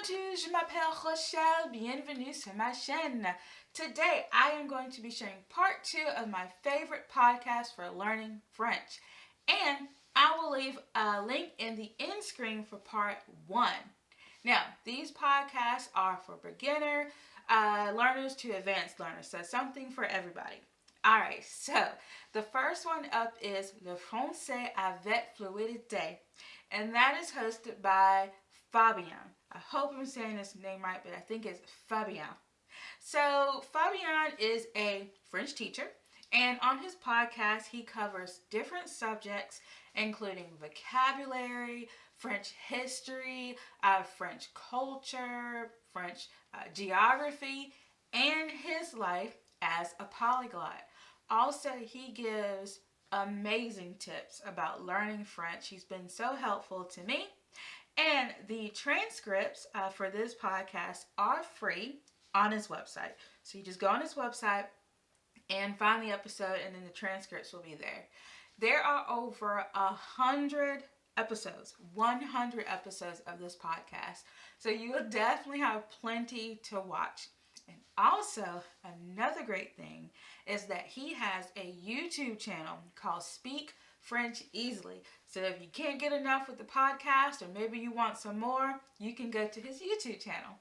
Bonjour, je m'appelle Rochelle. Bienvenue sur ma chaîne. Today, I am going to be sharing part 2 of my favorite podcast for learning French. And I will leave a link in the end screen for part 1. Now, these podcasts are for beginner learners to advanced learners, so something for everybody. Alright, so the first one up is Le Français avec Fluidité, and that is hosted by Fabien. I hope I'm saying his name right, but I think it's Fabien. So Fabien is a French teacher, and on his podcast, he covers different subjects, including vocabulary, French history, French culture, French geography, and his life as a polyglot. Also, he gives amazing tips about learning French. He's been so helpful to me. And the transcripts for this podcast are free on his website. So you just go on his website and find the episode, and then the transcripts will be there. There are over 100 episodes, 100 episodes of this podcast. So you will definitely have plenty to watch. And also, another great thing is that he has a YouTube channel called Speak French Easily. So if you can't get enough with the podcast, or maybe you want some more, you can go to his YouTube channel.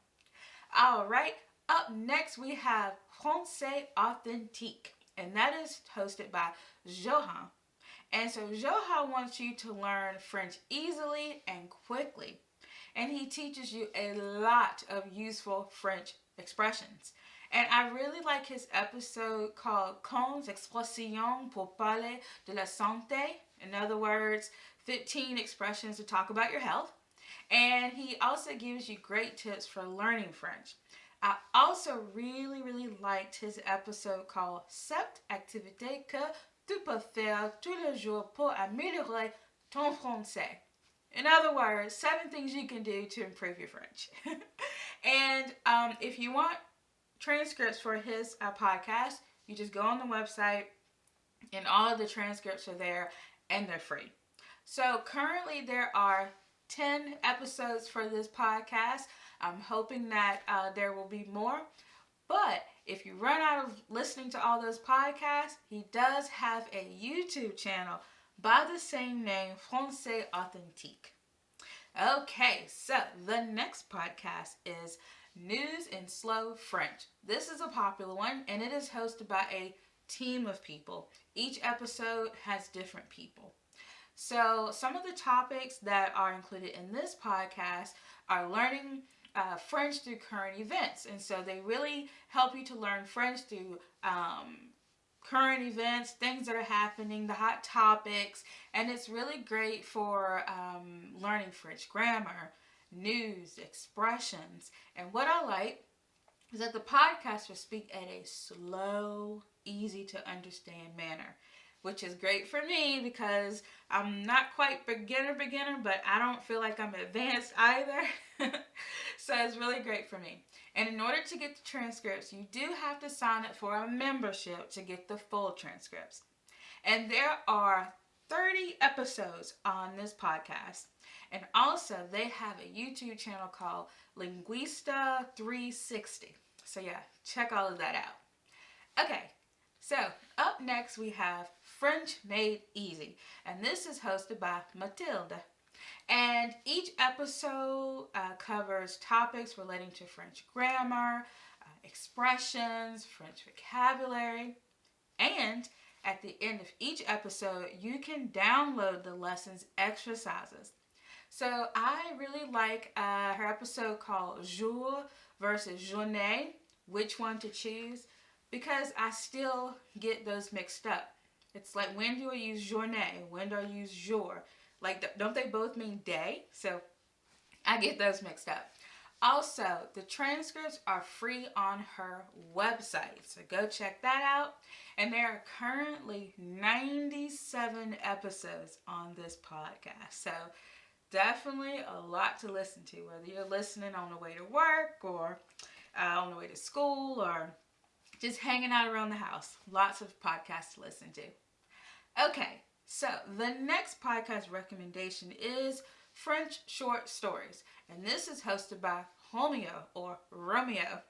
All right, up next we have Français Authentique, and that is hosted by Johan. And so Johan wants you to learn French easily and quickly. And he teaches you a lot of useful French expressions. And I really like his episode called 15 expressions pour parler de la santé. In other words, 15 expressions to talk about your health. And he also gives you great tips for learning French. I also really liked his episode called 7 activités que tu peux faire tous les jours pour améliorer ton français. In other words, 7 things you can do to improve your French. And if you want transcripts for his podcast, you just go on the website and all of the transcripts are there and they're free. So currently there are 10 episodes for this podcast. I'm hoping that there will be more. But if you run out of listening to all those podcasts, he does have a YouTube channel by the same name, Français Authentique. Okay, so the next podcast is News in Slow French. This is a popular one, and it is hosted by a team of people. Each episode has different people. So some of the topics that are included in this podcast are learning French through current events. And so they really help you to learn French through current events, things that are happening, the hot topics, and it's really great for learning French grammar, news, expressions. And what I like is that the podcast will speak at a slow, easy to understand manner, which is great for me because I'm not quite beginner, but I don't feel like I'm advanced either. So it's really great for me. And in order to get the transcripts, you do have to sign up for a membership to get the full transcripts. And there are 30 episodes on this podcast. And also, they have a YouTube channel called Linguista 360. So yeah, check all of that out. Okay, so up next we have French Made Easy. And this is hosted by Mathilde. And each episode covers topics relating to French grammar, expressions, French vocabulary. And at the end of each episode, you can download the lessons exercises. So I really like her episode called Jour versus Journée, which one to choose, because I still get those mixed up. It's like, when do I use journée? When do I use jour? Like, don't they both mean day? So I get those mixed up. Also, the transcripts are free on her website, so go check that out. And there are currently 97 episodes on this podcast. So definitely a lot to listen to, whether you're listening on the way to work or on the way to school or just hanging out around the house. Lots of podcasts to listen to. Okay, so the next podcast recommendation is French Short Stories. And this is hosted by Romeo or Romeo.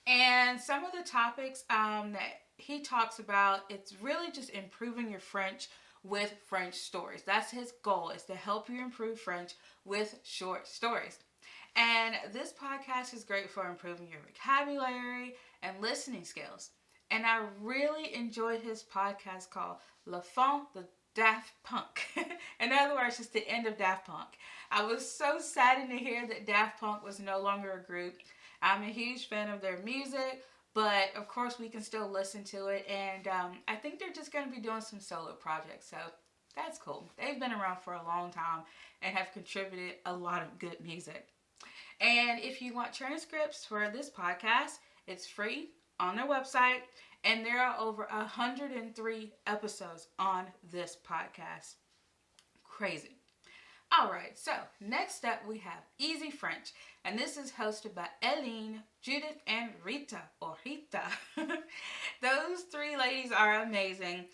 And some of the topics that he talks about, it's really just improving your French with French stories. That's his goal, is to help you improve French with short stories. And this podcast is great for improving your vocabulary and listening skills. And I really enjoyed his podcast called Le Fin de Daft Punk. In other words, it's the end of Daft Punk. I was so saddened to hear that Daft Punk was no longer a group. I'm a huge fan of their music, but of course we can still listen to it. And I think they're just going to be doing some solo projects. So that's cool. They've been around for a long time and have contributed a lot of good music. And if you want transcripts for this podcast, it's free on their website. And there are over 103 episodes on this podcast. Crazy. All right, so next up we have Easy French. And this is hosted by Eileen, Judith, and Rita, or Rita. Those three ladies are amazing.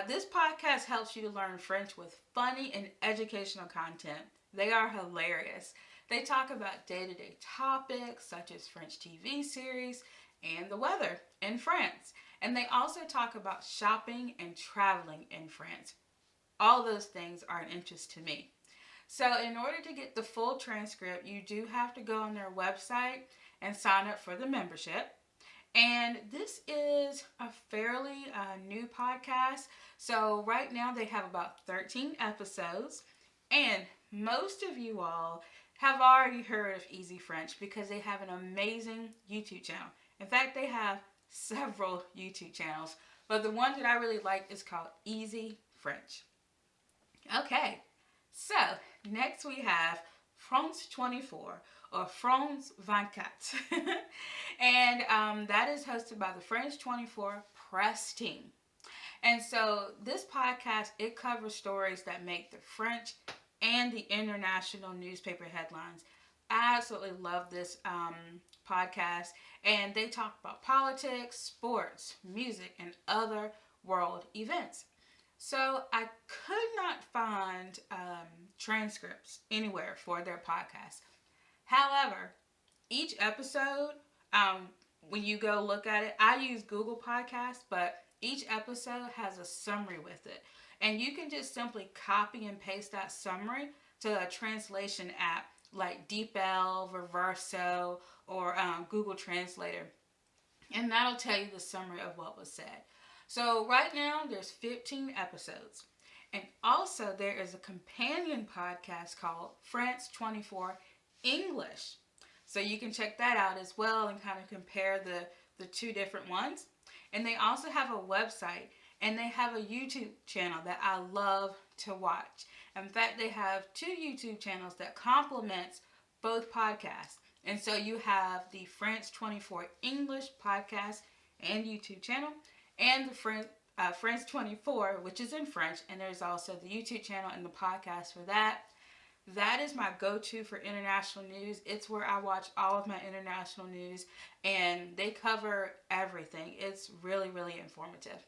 This podcast helps you to learn French with funny and educational content. They are hilarious. They talk about day-to-day topics such as French TV series and the weather in France. And they also talk about shopping and traveling in France. All those things are an interest to me. So in order to get the full transcript, you do have to go on their website and sign up for the membership. And this is a fairly new podcast. So right now they have about 13 episodes. And most of you all have already heard of Easy French because they have an amazing YouTube channel. In fact, they have several YouTube channels, but the one that I really like is called Easy French. Okay, so next we have France 24 or France 24. And that is hosted by the French 24 press team. And so this podcast, it covers stories that make the French and the international newspaper headlines. I absolutely love this podcast. And they talk about politics, sports, music, and other world events. So I could not find transcripts anywhere for their podcast. However, each episode, when you go look at it, I use Google Podcasts, but each episode has a summary with it. And you can just simply copy and paste that summary to a translation app like DeepL, Reverso, or Google Translator. And that'll tell you the summary of what was said. So right now there's 15 episodes. And also there is a companion podcast called France 24 English. So you can check that out as well and kind of compare the two different ones. And they also have a website and they have a YouTube channel that I love to watch. In fact, they have 2 YouTube channels that complements both podcasts. And so you have the France 24 English podcast and YouTube channel, and the France 24, which is in French, and there's also the YouTube channel and the podcast for that. That is my go-to for international news. It's where I watch all of my international news, and they cover everything. It's really, really informative.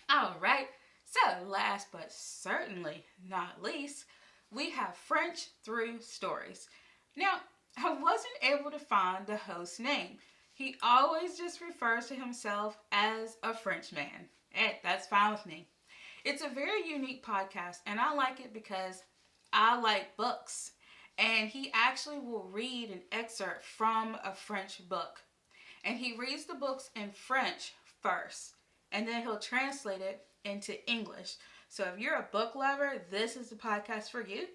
All right, so last but certainly not least, we have French Through Stories. Now, I wasn't able to find the host's name. He always just refers to himself as a French man. Hey, that's fine with me. It's a very unique podcast, and I like it because I like books. And he actually will read an excerpt from a French book. And he reads the books in French first, and then he'll translate it into English. So if you're a book lover, this is the podcast for you.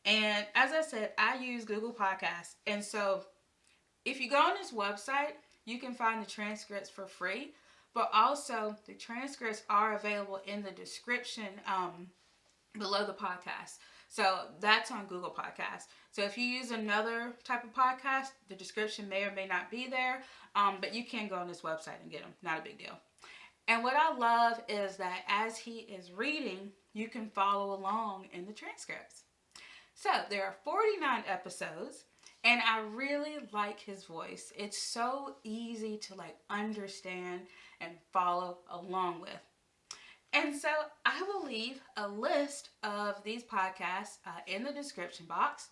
And as I said, I use Google Podcasts. And so if you go on his website, you can find the transcripts for free. But also, the transcripts are available in the description below the podcast. So that's on Google Podcasts. So if you use another type of podcast, the description may or may not be there. But you can go on this website and get them. Not a big deal. And what I love is that as he is reading, you can follow along in the transcripts. So there are 49 episodes, and I really like his voice. It's so easy to understand and follow along with. And so I will leave a list of these podcasts in the description box.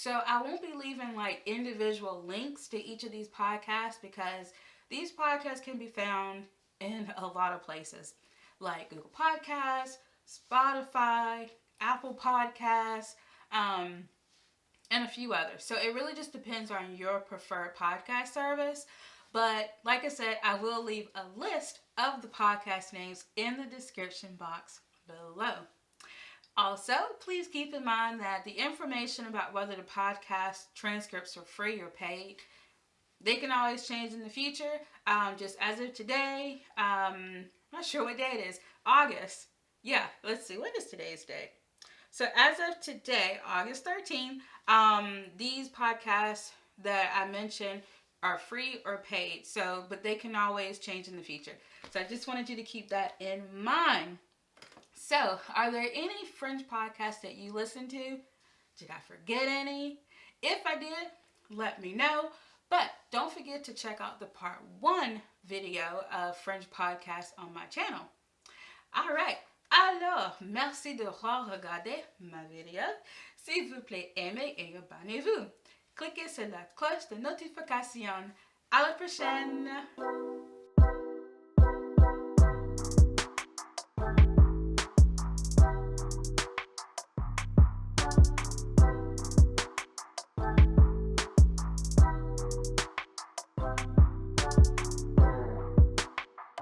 So I won't be leaving like individual links to each of these podcasts because these podcasts can be found in a lot of places like Google Podcasts, Spotify, Apple Podcasts, um, and a few others. So it really just depends on your preferred podcast service. But like I said, I will leave a list of the podcast names in the description box below. Also, please keep in mind that the information about whether the podcast transcripts are free or paid, they can always change in the future. Just as of today, I'm not sure what day it is. August. Yeah, let's see. What is today's date? So as of today, August 13th, these podcasts that I mentioned are free or paid. So, but they can always change in the future. So I just wanted you to keep that in mind. So, are there any French podcasts that you listen to? Did I forget any? If I did, let me know. But don't forget to check out the part 1 video of French podcasts on my channel. Alright, alors, merci de regarder ma vidéo. S'il vous plaît, aimez et abonnez-vous. Cliquez sur la cloche de notification. À la prochaine!